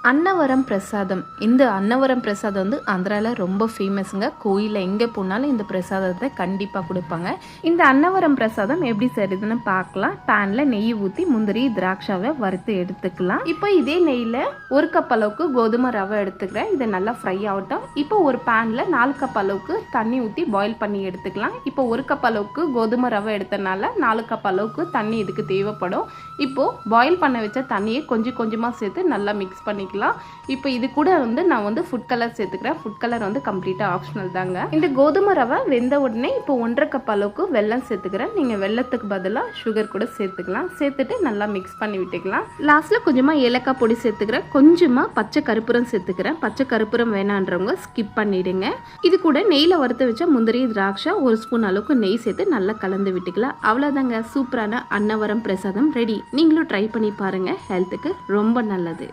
அன்னவரம் பிரசாதம். இந்த அன்னவரம் பிரசாதம் வந்து ஆந்திராவில் ரொம்ப ஃபேமஸுங்க. கோயிலில் எங்கே போனாலும் இந்த பிரசாதத்தை கண்டிப்பாக கொடுப்பாங்க. இந்த அன்னவரம் பிரசாதம் எப்படி செய்யுதுன்னு பார்க்கலாம். பேனில் நெய் ஊற்றி முந்திரி திராட்சாவை வறுத்து எடுத்துக்கலாம். இப்போ இதே நெய்யில் 1 கப் அளவுக்கு கோதுமை ரவை எடுத்துக்கிறேன். இதை நல்லா ஃப்ரை ஆகட்டும். இப்போ ஒரு பேனில் 4 கப் அளவுக்கு தண்ணி ஊற்றி பாயில் பண்ணி எடுத்துக்கலாம். இப்போ 1 கப் அளவுக்கு கோதுமை ரவை எடுத்தனால 4 கப் அளவுக்கு தண்ணி இதுக்கு தேவைப்படும். இப்போது பாயில் பண்ண வச்ச தண்ணியை கொஞ்சம் கொஞ்சமாக சேர்த்து நல்லா மிக்ஸ் பண்ணிக்கலாம். இப்போ இது கூட வந்து நான் வந்து ஃபுட் கலர் சேர்த்துக்கிறேன். ஃபுட் கலர் வந்து கம்ப்ளீட்டாக ஆப்ஷனல் தாங்க. இந்த கோதுமை ரவை வெந்த உடனே இப்போ 1.5 கப் அளவுக்கு வெல்லம் சேர்த்துக்கிறேன். நீங்கள் வெல்லத்துக்கு பதிலாக சுகர் கூட சேர்த்துக்கலாம். சேர்த்துட்டு நல்லா மிக்ஸ் பண்ணி விட்டுக்கலாம். லாஸ்ட்டில் கொஞ்சமாக ஏலக்காய் பொடி சேர்த்துக்கிறேன். கொஞ்சமாக பச்சை கருப்பூரம் சேர்த்துக்கிறேன். பச்சை கருப்பூரம் வேணான்றவங்க ஸ்கிப் பண்ணிடுங்க. இது கூட நெய்யில் வறுத்து வச்ச முந்திரி திராட்சை 1 ஸ்பூன் அளவுக்கு நெய் சேர்த்து நல்லா கலந்து விட்டுக்கலாம். அவ்வளோதாங்க, சூப்பரான அன்னவரம் பிரசாதம் ரெடி. நீங்களும் ட்ரை பண்ணி பாருங்கள். ஹெல்த்துக்கு ரொம்ப நல்லது.